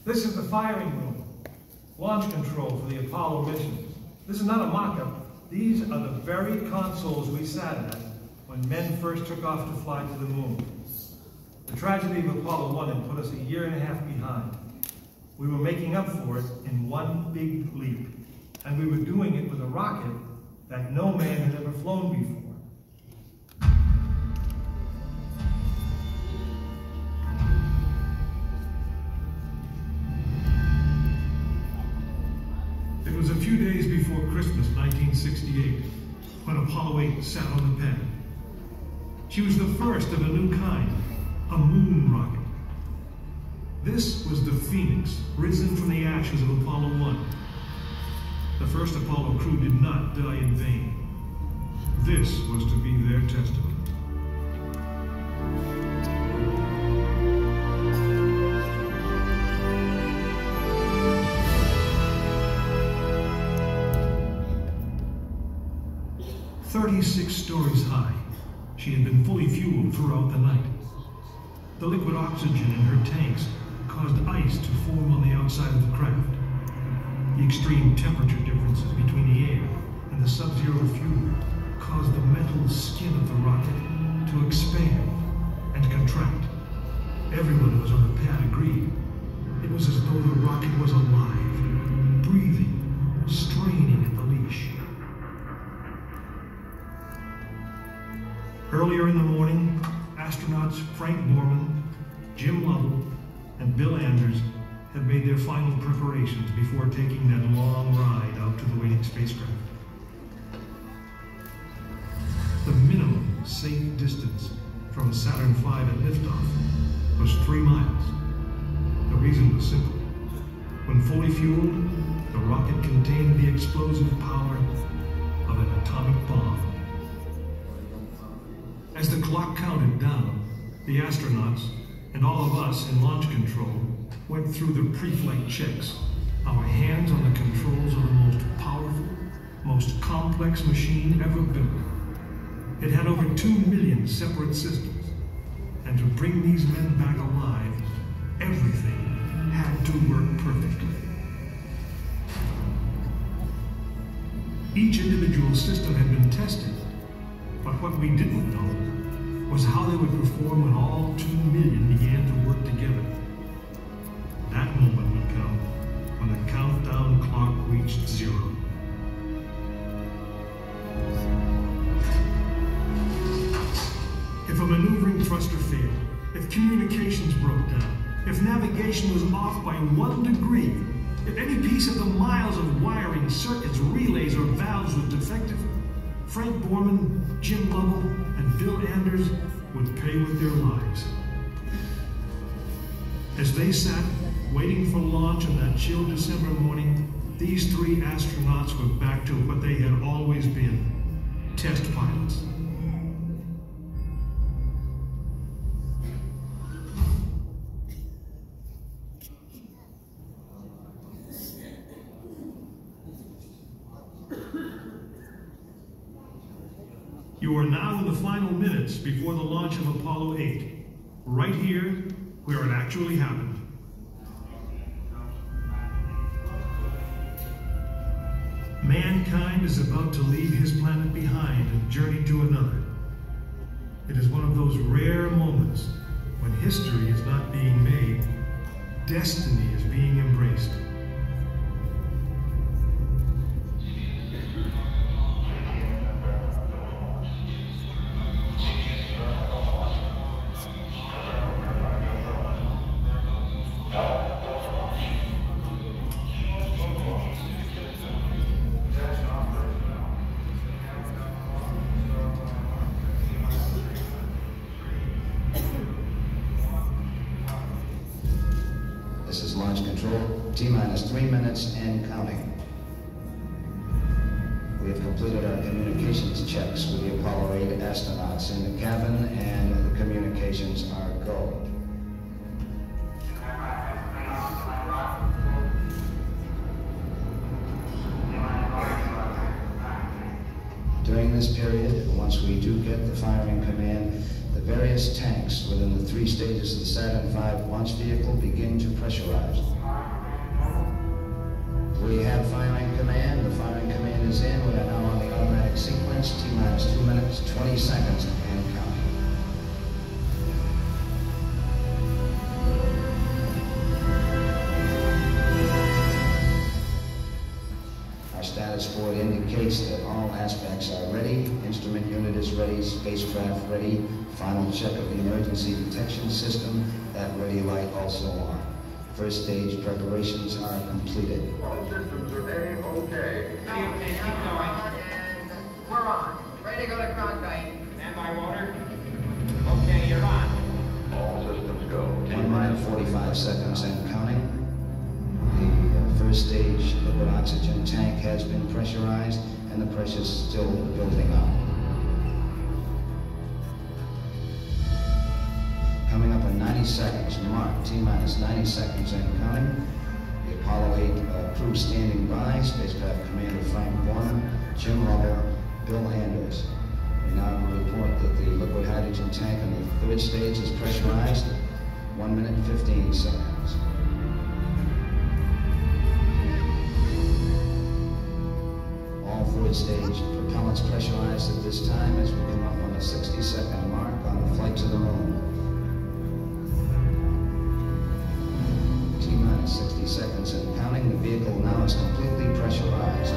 This is the firing room. Launch control for the Apollo mission. This is not a mock-up. These are the very consoles we sat at when men first took off to fly to the moon. The tragedy of Apollo 1 had put us a year and a half behind. We were making up for it in one big leap, and we were doing it with a rocket that no man had ever flown before. It was a few days before Christmas 1968 when Apollo 8 sat on the pad. She was the first of a new kind, a moon rocket. This was the Phoenix, risen from the ashes of Apollo 1. The first Apollo crew did not die in vain. This was to be their testament. "36 stories high, she had been fully fueled throughout the night. The liquid oxygen in her tanks caused ice to form on the outside of the craft. The extreme temperature differences between the air and the sub-zero fuel caused the metal skin of the rocket to expand and contract. Everyone who was on the pad agreed. It was as though the rocket was alive, breathing, straining at the leash. Earlier in the morning, astronauts Frank Borman, Jim Lovell, and Bill Anders had made their final preparations before taking that long ride out to the waiting spacecraft. The minimum safe distance from Saturn V at liftoff was 3 miles. The reason was simple. When fully fueled, the rocket contained the explosive power of an atomic bomb. As the clock counted down, the astronauts and all of us in launch control went through the pre-flight checks, our hands on the controls of the most powerful, most complex machine ever built. It had over 2 million separate systems, and to bring these men back alive, everything had to work perfectly. Each individual system had been tested, but what we didn't know was how they would perform when all 2 million began to work together. That moment would come when the countdown clock reached 0. If a maneuvering thruster failed, if communications broke down, if navigation was off by 1 degree, if any piece of the miles of wiring, circuits, relays, or valves was defective, Frank Borman, Jim Lovell, and Bill Anders would pay with their lives. As they sat, waiting for launch on that chill December morning, these 3 astronauts were back to what they had always been, test pilots. You are now in the final minutes before the launch of Apollo 8, right here where it actually happened. Mankind is about to leave his planet behind and journey to another. It is one of those rare moments when history is not being made, destiny is being embraced. This is launch control, T-minus 3 minutes and counting. We have completed our communications checks with the Apollo 8 astronauts in the cabin, and the communications are go. During this period, once we do get the firing command, the various tanks within the 3 stages of the Saturn V launch vehicle begin to pressurize. We have firing command. The firing command is in. We are now on the automatic sequence. T-minus 2 minutes, 20 seconds, and counting. Our status board indicates that all aspects are ready. Instrument unit is ready. Spacecraft ready. Final check of the emergency detection system. That ready light also on. First stage preparations are completed. All systems are A-OK. Okay, keep going. And we're on. Ready to go to Cronkite. Stand by, Walter. Okay, you're on. All systems go. 1 minute, 45 seconds and counting. The first stage liquid oxygen tank has been pressurized and the pressure's still building up. Coming up in 90 seconds, mark, T-minus 90 seconds and counting. The Apollo 8 crew standing by, Spacecraft Commander Frank Borman, Jim Lovell, Bill Anders. We now report that the liquid hydrogen tank on the third stage is pressurized. 1 minute, 15 seconds. All third stage propellants pressurized at this time as we come up on the 60-second mark on the flight to the moon. T-minus 60 seconds and counting. The vehicle now is completely pressurized.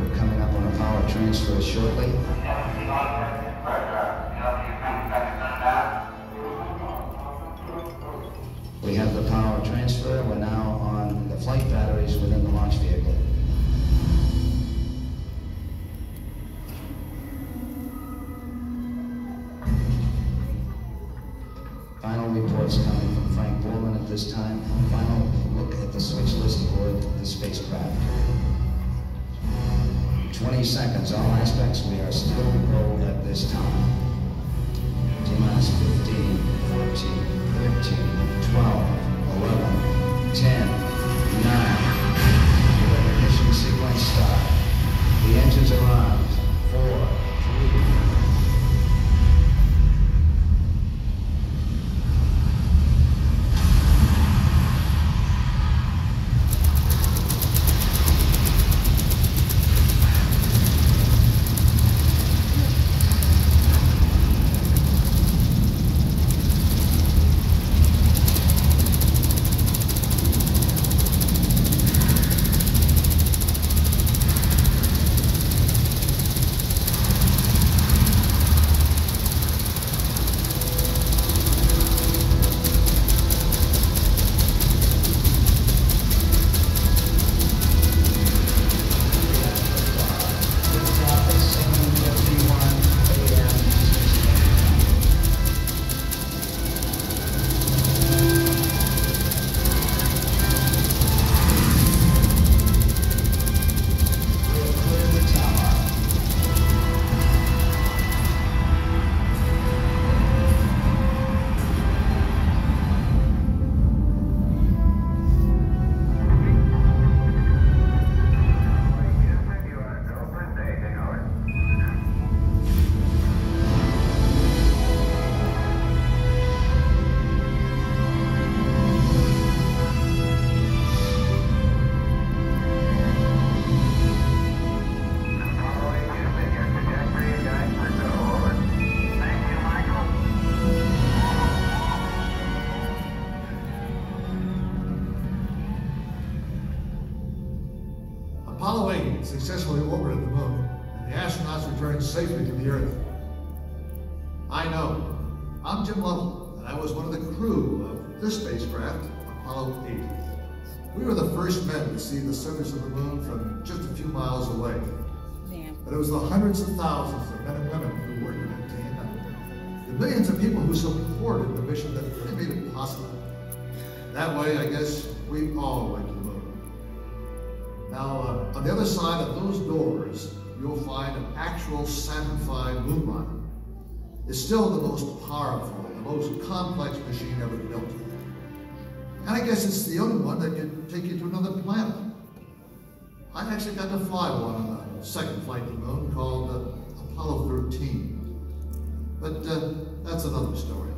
We're coming up on a power transfer shortly. We have the power transfer. We're now on the flight batteries within the launch vehicle. Final reports coming from Frank Borman at this time. Final look at the switch list aboard the spacecraft. 20 seconds, all aspects. We are still go at this time. T-minus 15, 14, 13, 12, 11, 10, 9. Ignition sequence start. The engines are on. 4, 3. Apollo 8 successfully orbited the moon, and the astronauts returned safely to the Earth. I know. I'm Jim Lovell, and I was one of the crew of this spacecraft, Apollo 8. We were the first men to see the surface of the moon from just a few miles away. But it was the hundreds of thousands of men and women who worked in that team, and the millions of people who supported the mission that really made it possible. That way, I guess, we all went to the moon. Now, on the other side of those doors, you'll find an actual Saturn V moon rocket. It's still the most powerful, the most complex machine ever built. And I guess it's the only one that can take you to another planet. I actually got to fly one on the second flight to the moon called Apollo 13. But that's another story.